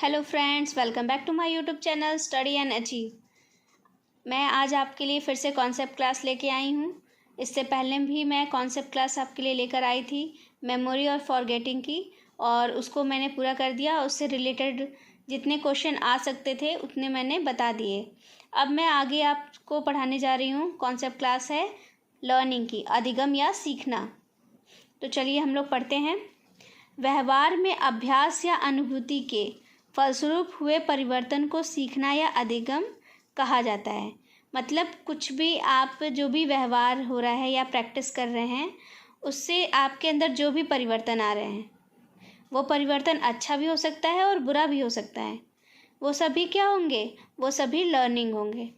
Hello friends, welcome back to my YouTube channel study and achieve. मैं आज आपके लिए फिर से कॉन्सेप्ट क्लास लेके आई हूँ। इससे पहले भी मैं कॉन्सेप्ट क्लास आपके लिए लेकर आई थी मेमोरी और फॉरगेटिंग की, और उसको मैंने पूरा कर दिया। उससे रिलेटेड जितने क्वेश्चन आ सकते थे उतने मैंने बता दिए। अब मैं आगे आपको पढ़ाने जा रही हूँ। कॉन्सेप्ट क्लास है लर्निंग की, अधिगम या सीखना। तो चलिए हम लोग पढ़ते हैं। व्यवहार में अभ्यास या अनुभूति के फलस्वरूप हुए परिवर्तन को सीखना या अधिगम कहा जाता है। मतलब कुछ भी आप जो भी व्यवहार हो रहा है या प्रैक्टिस कर रहे हैं, उससे आपके अंदर जो भी परिवर्तन आ रहे हैं, वो परिवर्तन अच्छा भी हो सकता है और बुरा भी हो सकता है। वो सभी क्या होंगे? वो सभी लर्निंग होंगे।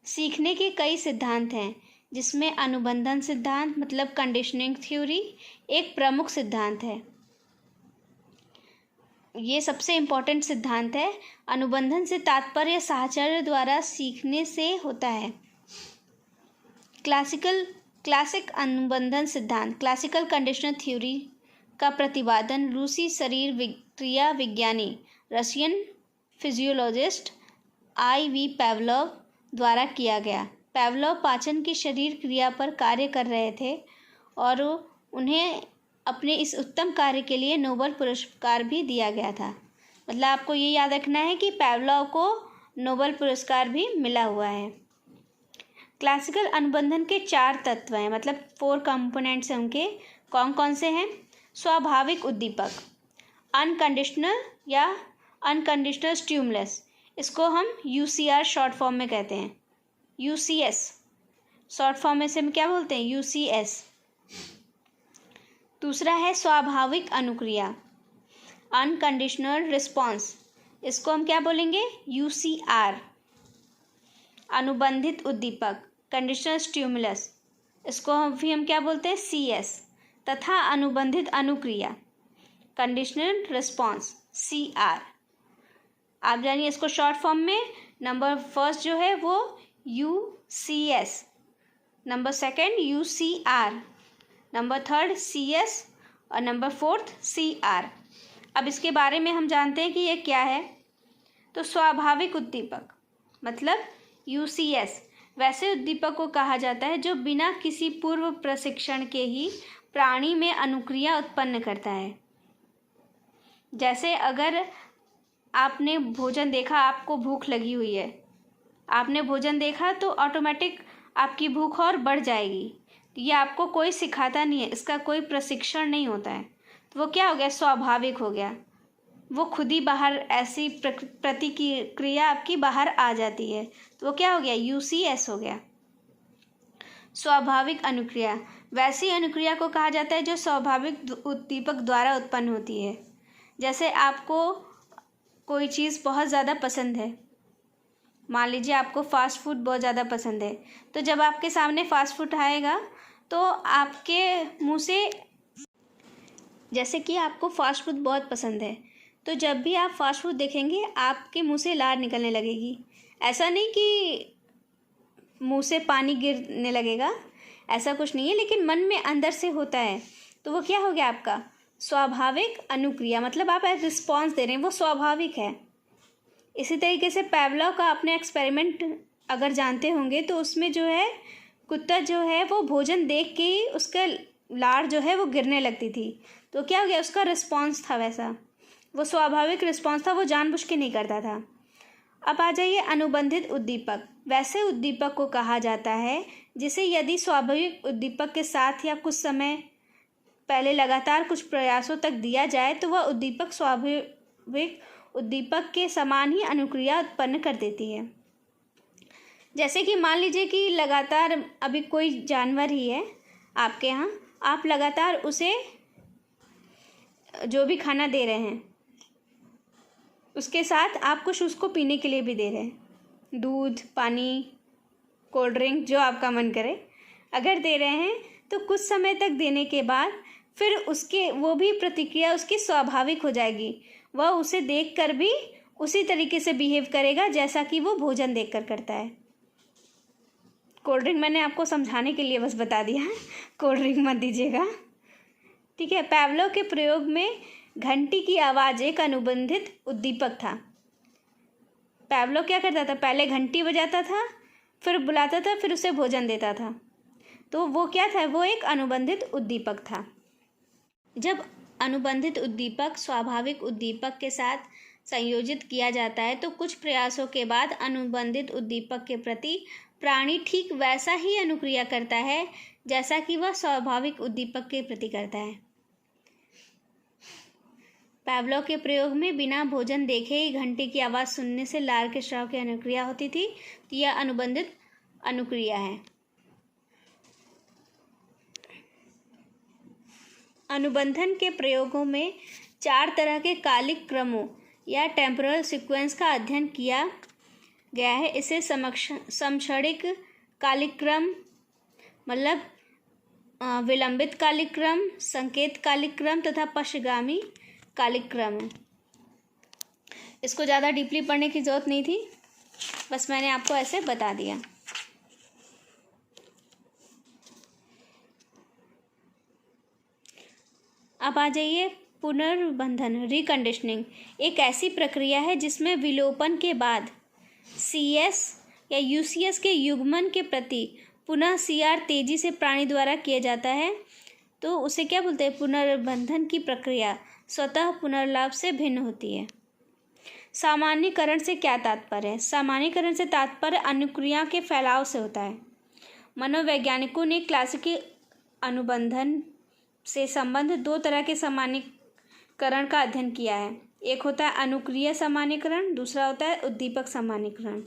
सीखने के कई सिद्धांत हैं, जिसमें अनुबंधन सिद्धांत मतलब कंडीशनिंग थ्योरी एक प्रमुख सिद्धांत है। ये सबसे इम्पोर्टेंट सिद्धांत है। अनुबंधन से तात्पर्य साहचर्य द्वारा सीखने से होता है। क्लासिक अनुबंधन सिद्धांत क्लासिकल कंडीशनल थ्योरी का प्रतिपादन रूसी शरीर क्रिया विज्ञानी रशियन फिजियोलॉजिस्ट IV पावलोव द्वारा किया गया। पावलोव पाचन की शरीर क्रिया पर कार्य कर रहे थे और उन्हें अपने इस उत्तम कार्य के लिए नोबेल पुरस्कार भी दिया गया था। मतलब आपको ये याद रखना है कि पावलोव को नोबेल पुरस्कार भी मिला हुआ है। क्लासिकल अनुबंधन के 4 तत्व हैं, मतलब 4 कंपोनेंट्स हैं उनके। कौन कौन से हैं? स्वाभाविक उद्दीपक, अनकंडीशनल या अनकंडीशनल स्टिमुलस, इसको हम UCR शॉर्ट फॉर्म में कहते हैं। UCS शॉर्ट फॉर्म में से हम क्या बोलते हैं? UCS। दूसरा है स्वाभाविक अनुक्रिया, अनकंडीशनल रिस्पॉन्स, इसको हम क्या बोलेंगे? UCR। अनुबंधित उद्दीपक, कंडीशनल स्टिमुलस, इसको हम क्या बोलते हैं? CS। तथा अनुबंधित अनुक्रिया, कंडीशनल रिस्पॉन्स, CR। आप जानिए इसको शॉर्ट फॉर्म में। नंबर फर्स्ट जो है वो UCS, number second UCR, number third CS और नंबर फोर्थ CR। अब इसके बारे में हम जानते हैं कि ये क्या है। तो स्वाभाविक उद्दीपक मतलब UCS वैसे उद्दीपक को कहा जाता है जो बिना किसी पूर्व प्रशिक्षण के ही प्राणी में अनुक्रिया उत्पन्न करता है। जैसे अगर आपने भोजन देखा, आपको भूख लगी हुई है, आपने भोजन देखा तो ऑटोमेटिक आपकी भूख और बढ़ जाएगी। ये आपको कोई सिखाता नहीं है, इसका कोई प्रशिक्षण नहीं होता है। तो वो क्या हो गया? स्वाभाविक हो गया। वो खुद ही बाहर ऐसी प्रतिक्रिया आपकी बाहर आ जाती है। तो वो क्या हो गया? UCS हो गया। स्वाभाविक अनुक्रिया वैसी अनुक्रिया को कहा जाता है जो स्वाभाविक उद्दीपक द्वारा उत्पन्न होती है। जैसे आपको कोई चीज़ बहुत ज़्यादा पसंद है, मान लीजिए आपको फ़ास्ट फूड बहुत ज़्यादा पसंद है, तो जब आपके सामने फ़ास्ट फूड आएगा तो आपके मुंह से, जैसे कि आपको फ़ास्ट फूड बहुत पसंद है, तो जब भी आप फ़ास्ट फूड देखेंगे आपके मुंह से लार निकलने लगेगी। ऐसा नहीं कि मुंह से पानी गिरने लगेगा, ऐसा कुछ नहीं है, लेकिन मन में अंदर से होता है। तो वो क्या हो गया? आपका स्वाभाविक अनुक्रिया, मतलब आप रिस्पॉन्स दे रहे हैं, वो स्वाभाविक है। इसी तरीके से पावलोव का अपने एक्सपेरिमेंट अगर जानते होंगे तो उसमें जो है कुत्ता जो है वो भोजन देख के ही उसका लार जो है वो गिरने लगती थी। तो क्या हो गया? उसका रिस्पॉन्स था वैसा, वो स्वाभाविक रिस्पॉन्स था, वो जानबूझ के नहीं करता था। अब आ जाइए अनुबंधित उद्दीपक। वैसे उद्दीपक को कहा जाता है जिसे यदि स्वाभाविक उद्दीपक के साथ या कुछ समय पहले लगातार कुछ प्रयासों तक दिया जाए तो वह उद्दीपक स्वाभाविक उद्दीपक के समान ही अनुक्रिया उत्पन्न कर देती है। जैसे कि मान लीजिए कि लगातार अभी कोई जानवर ही है आपके यहाँ, आप लगातार उसे जो भी खाना दे रहे हैं उसके साथ आप कुछ उसको पीने के लिए भी दे रहे हैं, दूध, पानी, कोल्ड ड्रिंक, जो आपका मन करे अगर दे रहे हैं, तो कुछ समय तक देने के बाद फिर उसके वो भी प्रतिक्रिया उसकी स्वाभाविक हो जाएगी। वह उसे देखकर भी उसी तरीके से बिहेव करेगा जैसा कि वो भोजन देखकर करता है। कोल्ड ड्रिंक मैंने आपको समझाने के लिए बस बता दिया है, कोल्ड ड्रिंक मत दीजिएगा। ठीक है। पावलोव के प्रयोग में घंटी की आवाज़ एक अनुबंधित उद्दीपक था। पावलोव क्या करता था, पहले घंटी बजाता था, फिर बुलाता था, फिर उसे भोजन देता था। तो वो क्या था, वो एक अनुबंधित उद्दीपक था। जब अनुबंधित उद्दीपक स्वाभाविक उद्दीपक के साथ संयोजित किया जाता है तो कुछ प्रयासों के बाद अनुबंधित उद्दीपक के प्रति प्राणी ठीक वैसा ही अनुक्रिया करता है जैसा कि वह स्वाभाविक उद्दीपक के प्रति करता है। पावलोव के प्रयोग में बिना भोजन देखे ही घंटी की आवाज़ सुनने से लार के स्राव की अनुक्रिया होती थी। तो यह अनुबंधित अनुक्रिया है। अनुबंधन के प्रयोगों में 4 तरह के कालिक क्रमों या टेम्पोरल सीक्वेंस का अध्ययन किया गया है। इसे समक्षणिक कालिक क्रम मतलब विलंबित कालिक क्रम, संकेत कालिक क्रम तथा पश्चगामी कालिक क्रम है। इसको ज़्यादा डीपली पढ़ने की ज़रूरत नहीं थी, बस मैंने आपको ऐसे बता दिया। अब आ जाइए पुनर्बंधन, रिकंडीशनिंग। एक ऐसी प्रक्रिया है जिसमें विलोपन के बाद CS या UCS के युग्मन के प्रति पुनः CR तेजी से प्राणी द्वारा किया जाता है। तो उसे क्या बोलते हैं, पुनर्बंधन की प्रक्रिया स्वतः पुनर्लाभ से भिन्न होती है। सामान्यीकरण से क्या तात्पर्य है? सामान्यीकरण से तात्पर्य अनुक्रिया के फैलाव से होता है। मनोवैज्ञानिकों ने क्लासिकल अनुबंधन से संबंध 2 तरह के सामान्यीकरण का अध्ययन किया है। एक होता है अनुक्रिया सामान्यीकरण, दूसरा होता है उद्दीपक सामान्यीकरण।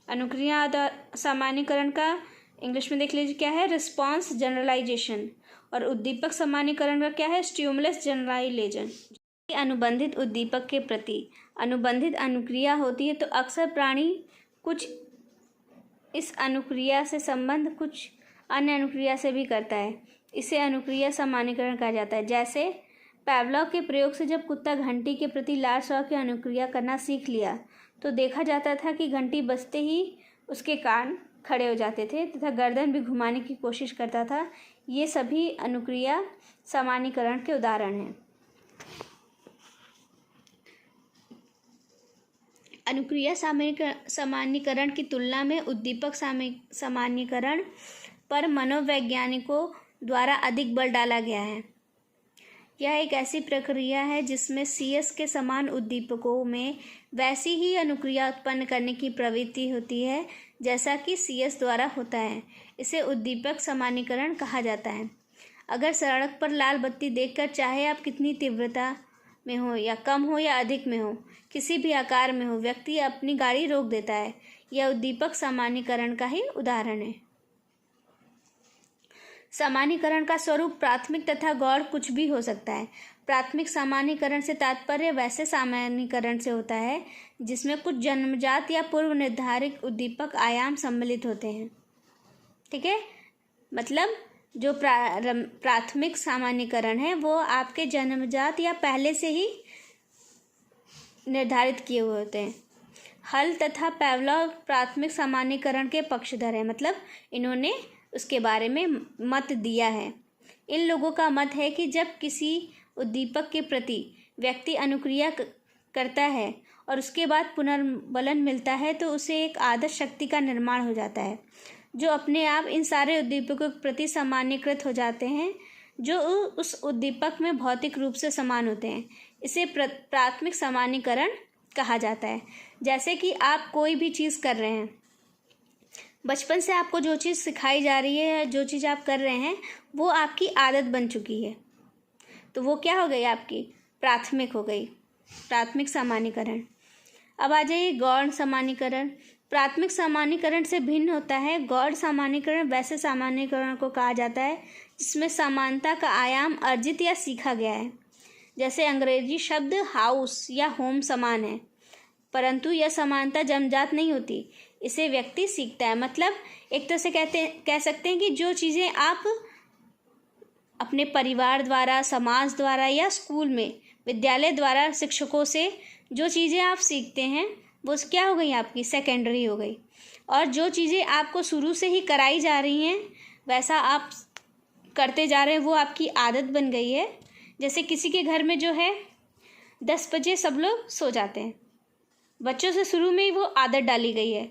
अनुक्रिया सामान्यीकरण का इंग्लिश में देख लीजिए क्या है, रिस्पॉन्स जनरलाइजेशन, और उद्दीपक सामान्यीकरण का क्या है, स्टिमुलस जनरलाइजेशन। अनुबंधित उद्दीपक के प्रति अनुबंधित अनुक्रिया होती है तो अक्सर प्राणी कुछ इस अनुक्रिया से संबंध कुछ अन्य अनुक्रिया से भी करता है। इसे अनुक्रिया सामान्यीकरण कहा जाता है। जैसे पावलोव के प्रयोग से जब कुत्ता घंटी के प्रति लार स्राव की अनुक्रिया करना सीख लिया तो देखा जाता था कि घंटी बजते ही उसके कान खड़े हो जाते थे तथा गर्दन भी घुमाने की कोशिश करता था। ये सभी अनुक्रिया सामान्यीकरण के उदाहरण हैं। अनुक्रिया सामान्यीकरण की तुलना में उद्दीपक सामान्यीकरण पर मनोवैज्ञानिकों द्वारा अधिक बल डाला गया है। यह एक ऐसी प्रक्रिया है जिसमें CS के समान उद्दीपकों में वैसी ही अनुक्रिया उत्पन्न करने की प्रवृत्ति होती है जैसा कि CS द्वारा होता है। इसे उद्दीपक सामान्यीकरण कहा जाता है। अगर सड़क पर लाल बत्ती देखकर चाहे आप कितनी तीव्रता में हो या कम हो या अधिक में हो, किसी भी आकार में हो, व्यक्ति अपनी गाड़ी रोक देता है। यह उद्दीपक सामान्यीकरण का ही उदाहरण है। सामान्यीकरण का स्वरूप प्राथमिक तथा गौण कुछ भी हो सकता है। प्राथमिक सामान्यीकरण से तात्पर्य वैसे सामान्यीकरण से होता है जिसमें कुछ जन्मजात या पूर्व निर्धारित उद्दीपक आयाम सम्मिलित होते हैं। ठीक है, मतलब जो प्राथमिक सामान्यीकरण है वो आपके जन्मजात या पहले से ही निर्धारित किए हुए होते हैं। हल तथा पावलोव प्राथमिक सामान्यीकरण के पक्षधर हैं, मतलब इन्होंने उसके बारे में मत दिया है। इन लोगों का मत है कि जब किसी उद्दीपक के प्रति व्यक्ति अनुक्रिया करता है और उसके बाद पुनर्बलन मिलता है तो उसे एक आदर्श शक्ति का निर्माण हो जाता है जो अपने आप इन सारे उद्दीपकों के प्रति सामान्यीकृत हो जाते हैं जो उस उद्दीपक में भौतिक रूप से समान होते हैं। इसे प्राथमिक सामान्यीकरण कहा जाता है। जैसे कि आप कोई भी चीज़ कर रहे हैं, बचपन से आपको जो चीज़ सिखाई जा रही है, जो चीज़ आप कर रहे हैं वो आपकी आदत बन चुकी है, तो वो क्या हो गई, आपकी प्राथमिक हो गई, प्राथमिक सामान्यीकरण। अब आ जाइए गौण सामान्यीकरण। प्राथमिक सामान्यीकरण से भिन्न होता है। गौण सामान्यीकरण वैसे सामान्यीकरण को कहा जाता है जिसमें समानता का आयाम अर्जित या सीखा गया है। जैसे अंग्रेजी शब्द हाउस या होम समान है, परंतु यह समानता जन्मजात नहीं होती, इसे व्यक्ति सीखता है। मतलब एक तरह से कह सकते हैं कि जो चीज़ें आप अपने परिवार द्वारा, समाज द्वारा या स्कूल में, विद्यालय द्वारा, शिक्षकों से जो चीज़ें आप सीखते हैं वो क्या हो गई, आपकी सेकेंडरी हो गई। और जो चीज़ें आपको शुरू से ही कराई जा रही हैं वैसा आप करते जा रहे हैं वो आपकी आदत बन गई है। जैसे किसी के घर में जो है 10 बजे सब लोग सो जाते हैं, बच्चों से शुरू में ही वो आदत डाली गई है,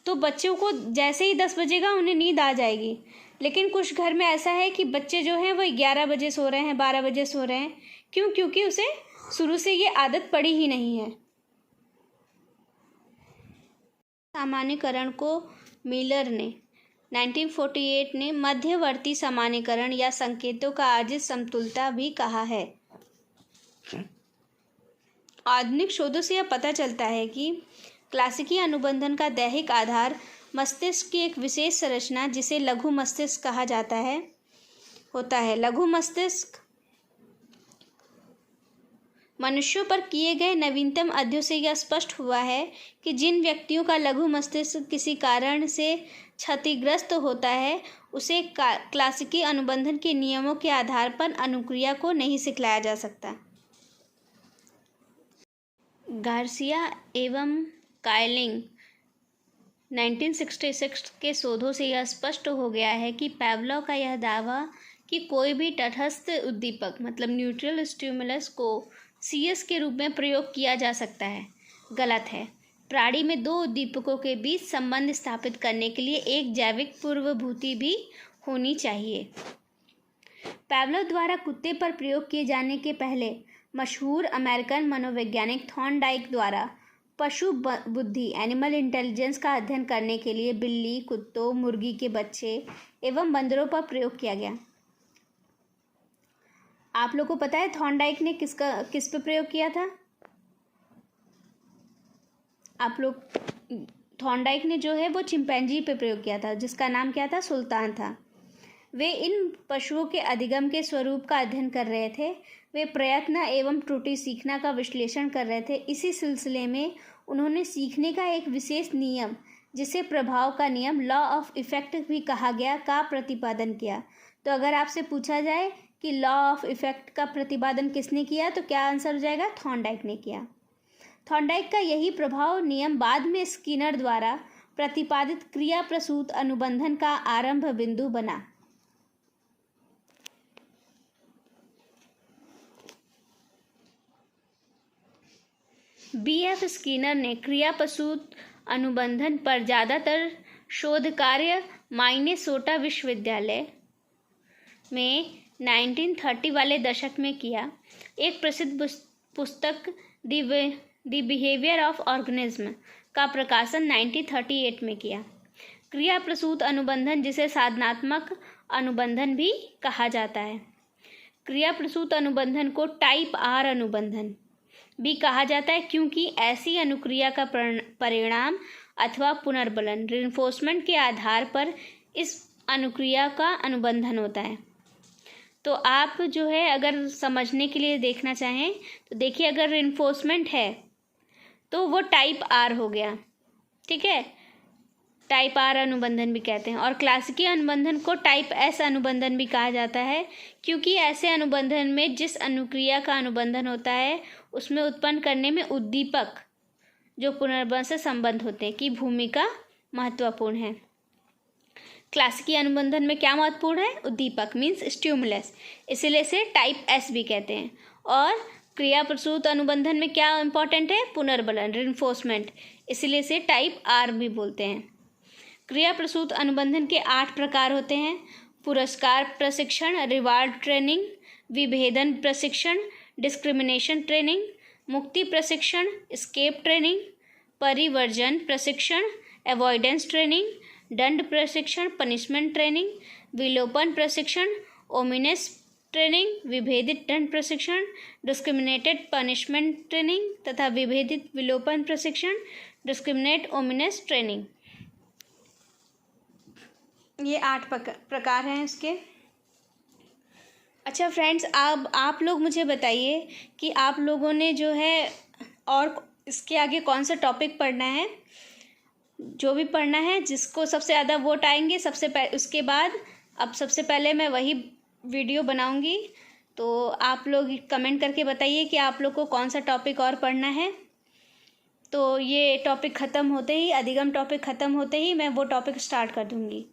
तो बच्चों को जैसे ही 10 बजेगा उन्हें नींद आ जाएगी। लेकिन कुछ घर में ऐसा है कि बच्चे जो हैं वो 11 बजे सो रहे हैं, 12 बजे सो रहे हैं। क्यों? क्योंकि उसे शुरू से ये आदत पड़ी ही नहीं है। सामान्यीकरण को मिलर ने 1948 ने मध्यवर्ती सामान्यीकरण या संकेतों का अर्जित समतुलता भी कहा है। आधुनिक शोधों से यह पता चलता है कि क्लासिकी अनुबंधन का दैहिक आधार मस्तिष्क की एक विशेष संरचना जिसे लघु मस्तिष्क कहा जाता है होता है। लघु मस्तिष्क मनुष्यों पर किए गए नवीनतम अध्ययनों से यह स्पष्ट हुआ है कि जिन व्यक्तियों का लघु मस्तिष्क किसी कारण से क्षतिग्रस्त होता है उसे क्लासिकी अनुबंधन के नियमों के आधार पर अनुक्रिया को नहीं सिखलाया जा सकता। गार्सिया एवं कायलिंग 1966 के शोधों से यह स्पष्ट हो गया है कि पावलोव का यह दावा कि कोई भी तटस्थ उद्दीपक मतलब न्यूट्रल स्टिमुलस को सीएस के रूप में प्रयोग किया जा सकता है गलत है। प्राणी में दो उद्दीपकों के बीच संबंध स्थापित करने के लिए एक जैविक पूर्वभूति भी होनी चाहिए। पावलोव द्वारा कुत्ते पर प्रयोग किए जाने के पहले मशहूर अमेरिकन मनोवैज्ञानिक थॉर्नडाइक द्वारा पशु बुद्धि एनिमल इंटेलिजेंस का अध्ययन करने के लिए बिल्ली, कुत्तों, मुर्गी के बच्चे एवं बंदरों पर प्रयोग किया गया। आप लोगों को पता है थॉर्नडाइक ने किस पे प्रयोग किया था? आप लोग थॉर्नडाइक ने जो है वो चिंपैंजी पे प्रयोग किया था जिसका नाम क्या था? सुल्तान था। वे इन पशुओं के अधिगम के स्वरूप का अध्ययन कर रहे थे। वे प्रयत्न एवं त्रुटि सीखना का विश्लेषण कर रहे थे। इसी सिलसिले में उन्होंने सीखने का एक विशेष नियम जिसे प्रभाव का नियम लॉ ऑफ इफेक्ट भी कहा गया का प्रतिपादन किया। तो अगर आपसे पूछा जाए कि लॉ ऑफ इफेक्ट का प्रतिपादन किसने किया तो क्या आंसर हो जाएगा? थॉर्नडाइक ने किया। थॉर्नडाइक का यही प्रभाव नियम बाद में स्किनर द्वारा प्रतिपादित क्रिया प्रसूत अनुबंधन का आरंभ बिंदु बना। बीएफ स्किनर ने क्रिया प्रसूत अनुबंधन पर ज़्यादातर शोध कार्य माइनेसोटा विश्वविद्यालय में 1930 वाले दशक में किया। एक प्रसिद्ध पुस्तक द बिहेवियर ऑफ ऑर्गेनिज्म का प्रकाशन 1938 में किया। क्रिया प्रसूत अनुबंधन जिसे साधनात्मक अनुबंधन भी कहा जाता है। क्रिया प्रसूत अनुबंधन को टाइप आर अनुबंधन भी कहा जाता है क्योंकि ऐसी अनुक्रिया का परिणाम अथवा पुनर्बलन रिइंफोर्समेंट के आधार पर इस अनुक्रिया का अनुबंधन होता है। तो आप जो है अगर समझने के लिए देखना चाहें तो देखिए, अगर रिइंफोर्समेंट है तो वो टाइप आर हो गया, ठीक है, टाइप आर अनुबंधन भी कहते हैं। और क्लासिकी अनुबंधन को टाइप एस अनुबंधन भी कहा जाता है क्योंकि ऐसे अनुबंधन में जिस अनुक्रिया का अनुबंधन होता है उसमें उत्पन्न करने में उद्दीपक जो पुनर्बलन से संबंध होते हैं की भूमिका महत्वपूर्ण है। क्लासिकी अनुबंधन में क्या महत्वपूर्ण है? उद्दीपक मीन्स स्टिमुलस, इसलिए इसे टाइप एस भी कहते हैं। और क्रिया प्रसूत अनुबंधन में क्या इंपॉर्टेंट है? पुनर्बलन रिइंफोर्समेंट, इसलिए इसे टाइप आर भी बोलते हैं। क्रिया प्रसूत अनुबंधन के 8 प्रकार होते हैं: पुरस्कार प्रशिक्षण, रिवार्ड ट्रेनिंग, विभेदन प्रशिक्षण, डिस्क्रिमिनेशन ट्रेनिंग, मुक्ति प्रशिक्षण, एस्केप ट्रेनिंग, परिवर्जन प्रशिक्षण, अवॉइडेंस ट्रेनिंग, दंड प्रशिक्षण पनिशमेंट ट्रेनिंग, विलोपन प्रशिक्षण ओमिनेस ट्रेनिंग, विभेदित दंड प्रशिक्षण डिस्क्रिमिनेटेड पनिशमेंट ट्रेनिंग तथा विभेदित विलोपन प्रशिक्षण डिस्क्रिमिनेट ओमिनेस ट्रेनिंग। ये 8 प्रकार हैं इसके। अच्छा फ्रेंड्स, अब आप लोग मुझे बताइए कि आप लोगों ने जो है और इसके आगे कौन सा टॉपिक पढ़ना है। जो भी पढ़ना है, जिसको सबसे ज़्यादा वोट आएंगे उसके बाद अब सबसे पहले मैं वही वीडियो बनाऊंगी। तो आप लोग कमेंट करके बताइए कि आप लोग को कौन सा टॉपिक और पढ़ना है। तो ये टॉपिक ख़त्म होते ही, अधिगम टॉपिक ख़त्म होते ही मैं वो टॉपिक स्टार्ट कर दूँगी।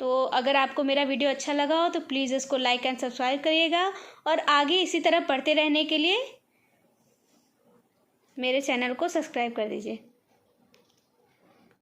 तो अगर आपको मेरा वीडियो अच्छा लगा हो तो प्लीज़ इसको लाइक एंड सब्सक्राइब करिएगा, और आगे इसी तरह पढ़ते रहने के लिए मेरे चैनल को सब्सक्राइब कर दीजिए।